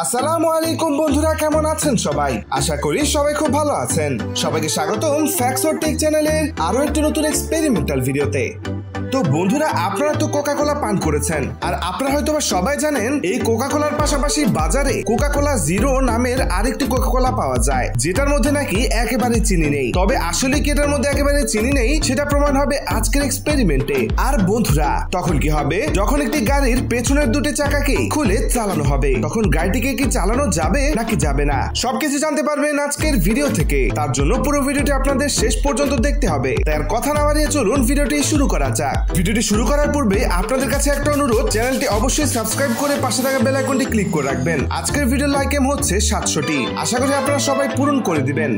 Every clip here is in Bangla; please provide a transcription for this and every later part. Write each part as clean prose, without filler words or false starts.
আসসালামু আলাইকুম বন্ধুরা, কেমন আছেন সবাই? আশা করি সবাই খুব ভালো আছেন। সবাইকে স্বাগতম ফ্যাক্টস অর টেক চ্যানেলের আরো একটি নতুন এক্সপেরিমেন্টাল ভিডিওতে। তো বন্ধুরা, আপনারা তো কোকা কোলা পান করেছেন, আর আপনারা হয়তো সবাই জানেন এই কোকা কোলার পাশাপাশি বাজারে কোকা কোলা জিরো নামের আরেকটি কোকা কোলা পাওয়া যায়, যেটার মধ্যে নাকি একেবারে চিনি নেই। তবে আসলে কি এটার মধ্যে একেবারে চিনি নেই সেটা প্রমাণ হবে আজকের এক্সপেরিমেন্টে। আর বন্ধুরা, তখন কি হবে? যখন একটি গাড়ির পেছনের দুটি চাকাকে খুলে চালানো হবে, তখন গাড়িটিকে কি চালানো যাবে নাকি যাবে না, সবকিছু জানতে পারবেন আজকের ভিডিও থেকে। তার জন্য পুরো ভিডিওটি আপনাদের শেষ পর্যন্ত দেখতে হবে। তাই আর কথা না বাড়িয়ে চলুন ভিডিওটি শুরু করা যাক। ভিডিওটি শুরু করার পূর্বে আপনাদের কাছে একটা অনুরোধ, চ্যানেলটি অবশ্যই সাবস্ক্রাইব করে পাশে থাকা বেল আইকনটি ক্লিক করে রাখবেন। আজকের ভিডিও লাইক এম হচ্ছে 700টি। আশা করি আপনারা সবাই পূরণ করে দিবেন।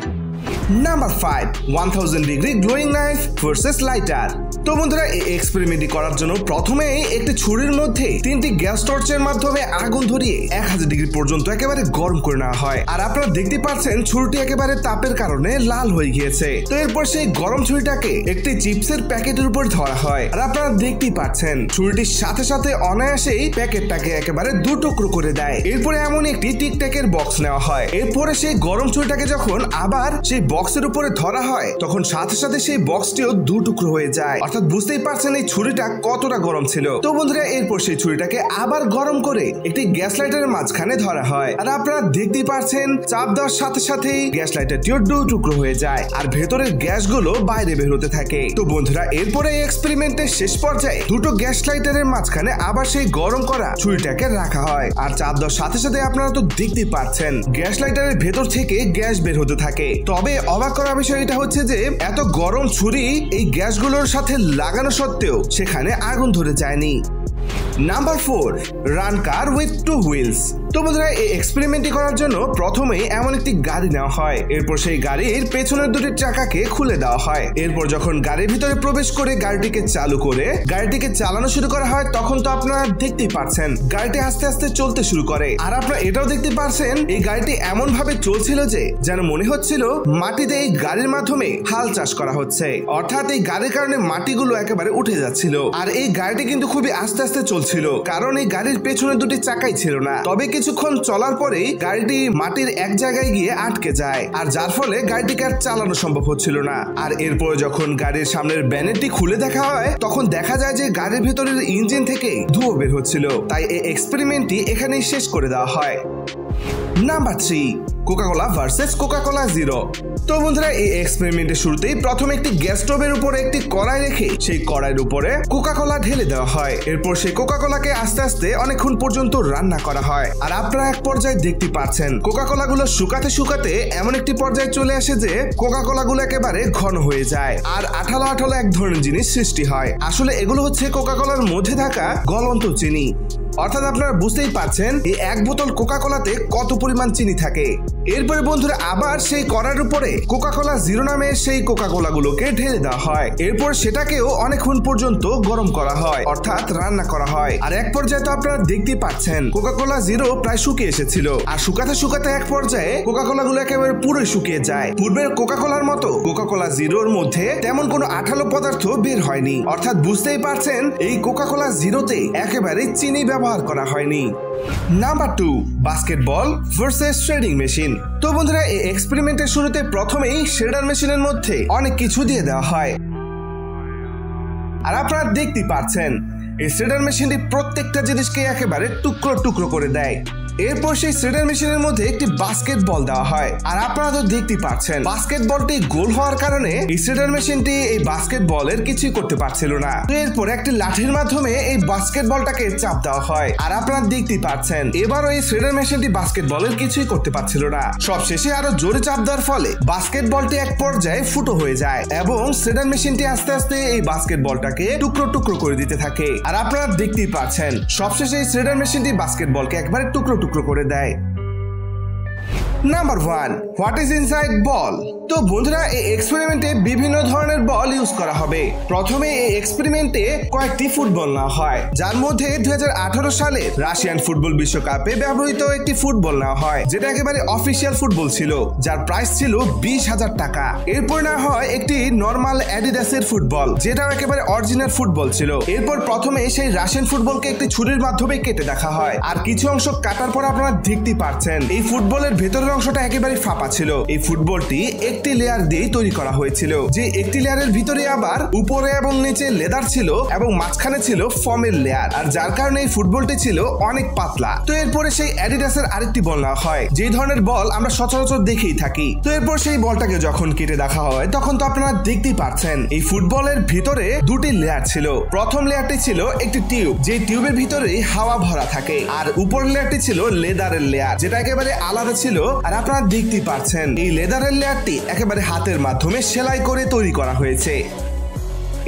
Number 5, 1000 degree glowing knife versus lighter. তো বন্ধুরা, এই এক্সপেরিমেন্টটি করার জন্য প্রথমেই একটি ছুরির মধ্যে 3টি গ্যাস টর্চের মাধ্যমে আগুন ধরিয়ে 1000 ডিগ্রি পর্যন্ত একেবারে গরম করে নেওয়া হয়। আর আপনারা দেখতে পাচ্ছেন ছুরিটি একেবারে তাপের কারণে লাল হয়ে গিয়েছে। তো এরপর সেই গরম ছুরিটাকে একটি চিপসের প্যাকেটের উপর ধরা হয়, আর আপনারা দেখতেই পাচ্ছেন ছুরিটির সাথে সাথে অনায়াসেই প্যাকেটটাকে একেবারে দু টুকরো করে দেয়। এরপরে এমন একটি টিকট্যাকের বক্স নেওয়া হয়। এরপরে সেই গরম ছুরিটাকে যখন আবার সেই বক্সের উপরে ধরা হয়, তখন সাথে সাথে সেই বক্সটিও দু টুকরো হয়ে যায়। অর্থাৎ বুঝতেই পারছেন এই ছুরিটা কতটা গরম ছিল। তো বন্ধুরা, এরপর সেই ছুরিটাকে আবার গরম করে একটি গ্যাস লাইটারের মাঝখানে ধরা হয়, আর আপনারা দেখতেই পাচ্ছেন চাপ দেওয়ার সাথে সাথেই গ্যাস লাইটারটিও দু টুকরো হয়ে যায়, আর ভেতরের গ্যাসগুলো বাইরে বের হতে থাকে। তো বন্ধুরা, এরপরে এই এক্সপেরিমেন্টের শেষ পর্যায়ে দুটো গ্যাস লাইটারের মাঝখানে আবার সেই গরম করা ছুরিটাকে রাখা হয়, আর চাপ দেওয়ার সাথে সাথে আপনারা তো দেখতেই পাচ্ছেন গ্যাস লাইটারের ভেতর থেকে গ্যাস বের হতে থাকে। তবে অবাক করা বিষয় এটা হচ্ছে যে এত গরম ছুরি এই গ্যাসগুলোর সাথে লাগানো সত্ত্বেও সেখানে আগুন ধরে যায়নি। Number 4, run car with 2 wheels. তো বন্ধুরা, এই এক্সপেরিমেন্টটি করার জন্য প্রথমে এমন একটি গাড়ি নেওয়া হয়। এরপর সেই গাড়ির পেছনের দুটি চাকাকে খুলে দেওয়া হয়। এরপর যখন গাড়ির ভিতরে প্রবেশ করে গাড়িটিকে চালু করে গাড়িটিকে চালানো শুরু করা হয়, তখন তো আপনারা দেখতেই পাচ্ছেন গাড়িটি আস্তে আস্তে চলতে শুরু করে। আর আপনারা এটাও দেখতে পাচ্ছেন এই গাড়িটি এমন ভাবে চলছিল যে যেন মনে হচ্ছিল মাটিতে এই গাড়ির মাধ্যমে হাল চাষ করা হচ্ছে। অর্থাৎ এই গাড়ির কারণে মাটিগুলো একেবারে উঠে যাচ্ছিল। আর এই গাড়িটি কিন্তু খুবই আস্তে আস্তে চলছিল, কারণ এই গাড়ির পেছনে দুটি চাকাই ছিল না। তবে কিছুক্ষণ চলার পরেই গাড়িটি মাটির এক জায়গায় গিয়ে আটকে যায়, আর যার ফলে গাড়িটিকে আর চালানো সম্ভব হচ্ছিল না। আর এরপর যখন গাড়ির সামনের ব্যানেটটি খুলে দেখা হয়, তখন দেখা যায় যে গাড়ির ভেতরের ইঞ্জিন থেকে ধোঁয়া বের হচ্ছিল। তাই এই এক্সপেরিমেন্টটি এখানেই শেষ করে দেওয়া হয়। Number 3, Coca Cola versus Coca Cola zero. তো বন্ধুরা, এই এক্সপেরিমেন্টের শুরুতেই প্রথমে একটি গ্যাস স্টোভের উপরে একটি কড়াই রেখে সেই কড়াইয়ের উপরে কোকা কোলা ঢেলে দেওয়া হয়। এরপর সেই কোকা কোলাকে আস্তে আস্তে অনেকক্ষণ পর্যন্ত রান্না করা হয়। আর আপনারা এক পর্যায়ে দেখতে পাচ্ছেন কোকা কোলাগুলো শুকাতে শুকাতে এমন একটি পর্যায়ে চলে আসে যে কোকা কোলাগুলো একেবারে ঘন হয়ে যায়, আর আঠালো আঠালো এক ধরনের জিনিস সৃষ্টি হয়। আসলে এগুলো হচ্ছে কোকা কোলার মধ্যে থাকা গলন্ত চিনি। অর্থাৎ আপনারা বুঝতেই পারছেন এই এক বোতল কোকা কোলাতে কত পরিমাণ চিনি থাকে। এরপরে বন্ধুরা, আবার সেই কড়াইয়ের উপরে কোকা কোলা জিরো নামের সেই কোকা কোলা গুলোকে ঢেলে দেওয়া হয়। এরপর সেটাকেও অনেকক্ষণ পর্যন্ত গরম করা হয়, অর্থাৎ রান্না করা হয়। আর এক পর্যায়ে তো আপনারা দেখতে পাচ্ছেন কোকা কোলা জিরো প্রায় শুকিয়ে এসেছিল, আর শুকাতে শুকাতে এক পর্যায়ে কোকা কোলা গুলো একেবারে পুরোই শুকিয়ে যায়। পূর্বের কোকা কোলার মতো কোকা কোলা জিরোর মধ্যে তেমন কোনো আঠালো পদার্থ বের হয়নি। অর্থাৎ বুঝতেই পারছেন এই কোকা কোলা জিরোতে একেবারে চিনি ব্যবহার করা হয়নি। Number 2, basketball versus shredding machine. তো বন্ধুরা, এই এক্সপেরিমেন্টের শুরুতে প্রথমেই শ্রেডার মেশিনের মধ্যে অনেক কিছু দিয়ে দেওয়া হয়, আর আপনারা দেখতে পাচ্ছেন এই শ্রেডার মেশিনটি প্রত্যেকটা জিনিসকে একেবারে টুকরো টুকরো করে দেয়। এরপর সেই শ্রেডার মেশিনের মধ্যে একটি বাস্কেটবল দেওয়া হয়, আর আপনারা তো দেখতে পাচ্ছেন বাস্কেটবলটি গোল হওয়ার কারণে এই শ্রেডার মেশিনটি এই বাস্কেটবলের কিছুই করতে পারছিল না। এরপর একটি লাঠির মাধ্যমে এই বাস্কেটবলটাকে চাপ দেওয়া হয়, আর আপনারা দেখতে পাচ্ছেন এবারও এই শ্রেডার মেশিনটি বাস্কেটবলের কিছুই করতে পারছিল না। সবশেষে আরো জোরে চাপ দেওয়ার ফলে বাস্কেটবলটি এক পর্যায়ে ফুটো হয়ে যায়, এবং শ্রেডার মেশিনটি আস্তে আস্তে এই বাস্কেটবলটাকে টুকরো টুকরো করে দিতে থাকে। আর আপনারা দেখতেই পাচ্ছেন সবশেষে এই শ্রেডার মেশিনটি বাস্কেটবলকে একবারে টুকরো টুকরো করে দেয়। নাম্বার 1, হোয়াট ইজ ইনসাইড বল। তো বন্ধুরা এই এক্সপেরিমেন্টে বিভিন্ন ধরনের বল ইউজ করা হবে। প্রথমে এই এক্সপেরিমেন্টে কয়েকটি ফুটবল নেওয়া হয়, যার মধ্যে 2018 সালে রাশিয়ান ফুটবল বিশ্বকাপে ব্যবহৃত একটি ফুটবল নেওয়া হয়, যেটা একেবারে অফিসিয়াল ফুটবল ছিল, যার প্রাইস ছিল 20,000 টাকা। এরপর নেওয়া হয় একটি নর্মাল অ্যাডিডাসের ফুটবল, যেটাও একেবারে অরিজিনাল ফুটবল ছিল। এরপর প্রথমে সেই রাশিয়ান ফুটবলকে একটি ছুরির মাধ্যমে কেটে দেখা হয়, আর কিছু অংশ কাটার পর আপনারা দেখতে পাচ্ছেন এই ফুটবলের ভেতরের অংশটা একেবারে ফাঁপা ছিল। এই ফুটবলটি একটি লেয়ার দিয়ে তৈরি করা হয়েছিল, যে একটি লেয়ারের ভিতরে আবার উপরে এবং নিচে লেদার ছিল এবং মাঝখানে ছিল ফোমের লেয়ার, আর যার কারণে এই ফুটবলটি ছিল অনেক পাতলা। তো এরপরে সেই অ্যাডিডাসের আরেকটি বল নেওয়া হয়, যে ধরনের বল আমরা সচরাচর দেখেই থাকি। তো এরপর সেই বলটাকে যখন কেটে দেখা হয়, তখন তো আপনারা দেখতেই পাচ্ছেন এই ফুটবলের ভিতরে দুটি লেয়ার ছিল। প্রথম লেয়ারটি ছিল একটি টিউব, যে টিউবের ভিতরে হাওয়া ভরা থাকে, আর উপর লেয়ারটি ছিল লেদারের লেয়ার, যেটা একেবারে আলাদা ছিল। আর আপনারা দেখতেই পাচ্ছেন এই লেদারের লেয়ারটি একেবারে হাতের মাধ্যমে সেলাই করে তৈরি করা হয়েছে।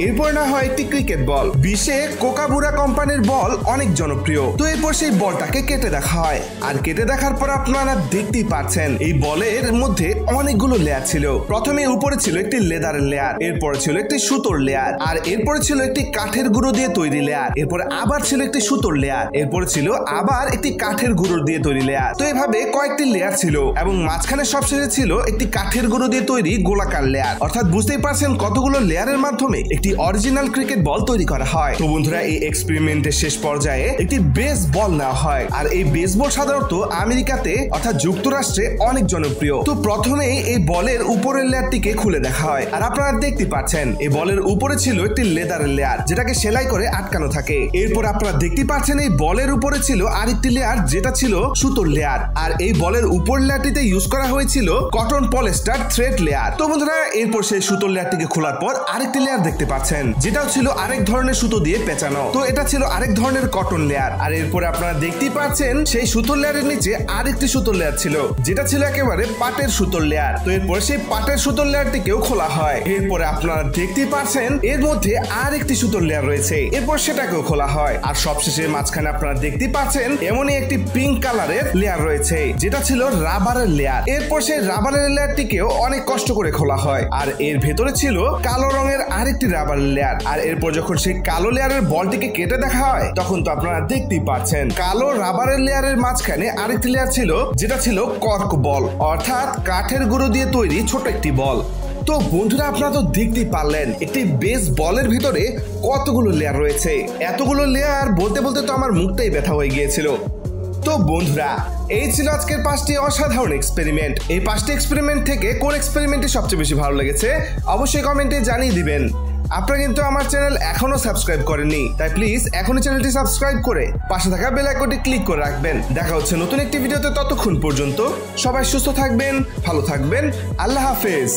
এরপর না হয় একটি ক্রিকেট বল। বিশ্বে কোকাবুরা কোম্পানির বল অনেক জনপ্রিয়। তো এরপর সেই বলটাকে কেটে দেখা হয়, আর কেটে দেখার পর আপনারা দেখতেই পাচ্ছেন এই বলের মধ্যে অনেকগুলো লেয়ার ছিল। প্রথমে উপরে ছিল একটি লেদারের লেয়ার, এরপরে ছিল একটি সুতোর লেয়ার, আর এরপরে ছিল একটি কাঠের গুঁড়ো দিয়ে তৈরি লেয়ার, এরপরে আবার ছিল একটি সুতোর লেয়ার, এরপরে ছিল আবার একটি কাঠের গুঁড়ো দিয়ে তৈরি লেয়ার। তো এভাবে কয়েকটি লেয়ার ছিল, এবং মাঝখানে সবশেষে ছিল একটি কাঠের গুঁড়ো দিয়ে তৈরি গোলাকার লেয়ার। অর্থাৎ বুঝতেই পারছেন কতগুলো লেয়ারের মাধ্যমে একটি অরিজিনাল ক্রিকেট বল তৈরি করা হয়। তো বন্ধুরা এই এক্সপেরিমেন্টের শেষ পর্যায়ে একটি বেসবল নেওয়া হয়, আর এই বেসবল সাধারণত আমেরিকাতে অর্থাৎ যুক্তরাষ্ট্রে অনেক জনপ্রিয়। তো প্রথমে এই বলের উপরের লেয়ারটিকে খুলে দেখা হয়, আর আপনারা দেখতে পাচ্ছেন এই বলের উপরে ছিল একটি লেদারের লেয়ার, যেটাকে সেলাই করে আটকানো থাকে। এরপর আপনারা দেখতে পাচ্ছেন এই বলের উপরে ছিল আরেকটি লেয়ার, যেটা ছিল সুতোর লেয়ার, আর এই বলের উপর লেয়ারটিতে ইউজ করা হয়েছিল কটন পলিস্টার থ্রেড লেয়ার। তো বন্ধুরা এরপর সেই সুতোর লেয়ারটিকে খোলার পর আরেকটি লেয়ার দেখতে পাচ্ছেন, যেটাও ছিল আরেক ধরনের সুতো দিয়ে পেঁচানো। তো এটা ছিল আরেক ধরনের কটন লেয়ার। আর এরপরে আপনারা দেখতেই পাচ্ছেন সেই সুতোর লেয়ারের নিচে আরেকটি সুতোর লেয়ার ছিল, যেটা ছিল একেবারে পাটের সুতোর লেয়ার। তো এরপরে সেই পাটের সুতোর লেয়ারটিকেও খোলা হয়। এরপরে আপনারা দেখতেই পাচ্ছেন এর মধ্যে আরেকটি সুতোর লেয়ার রয়েছে, এরপর সেটাকেও খোলা হয়। আর সবশেষে মাঝখানে আপনারা দেখতেই পাচ্ছেন এমনই একটি পিঙ্ক কালারের লেয়ার রয়েছে, যেটা ছিল রাবারের লেয়ার। এরপর সেই রাবারের লেয়ারটিকেও অনেক কষ্ট করে খোলা হয়, আর এর ভেতরে ছিল কালো রঙের আরেকটি রাবারের লেয়ার। আর এরপর যখন সেই কালো লেয়ারের বলটিকে কেটে দেখা হয়, তখন তো আপনারা দেখতেই পাচ্ছেন কালো রাবারের লেয়ারের মাঝখানে আরেকটি লেয়ার ছিল, যেটা ছিল কর্ক বল, অর্থাৎ কাঠের গুঁড়ো দিয়ে তৈরি ছোট একটি বল। তো বন্ধুরা আপনারা তো দেখতেই পারলেন একটি বেস বলের ভিতরে কতগুলো লেয়ার রয়েছে। এতগুলো লেয়ার বলতে বলতে তো আমার মুখটাই ব্যথা হয়ে গিয়েছিল। তো বন্ধুরা এই ছিল আজকের 5টি অসাধারণ এক্সপেরিমেন্ট। এই 5টি এক্সপেরিমেন্ট থেকে কোন এক্সপেরিমেন্টটি সবচেয়ে বেশি ভালো লেগেছে অবশ্যই কমেন্টে জানিয়ে দিবেন। আপনারা কিন্তু আমার চ্যানেল এখনো সাবস্ক্রাইব করেননি, তাই প্লিজ এখনই চ্যানেলটি সাবস্ক্রাইব করে পাশে থাকা বেল আইকনটি ক্লিক করে রাখবেন। দেখা হচ্ছে নতুন একটি ভিডিওতে, ততক্ষণ পর্যন্ত সবাই সুস্থ থাকবেন, ভালো থাকবেন, আল্লাহ হাফেজ।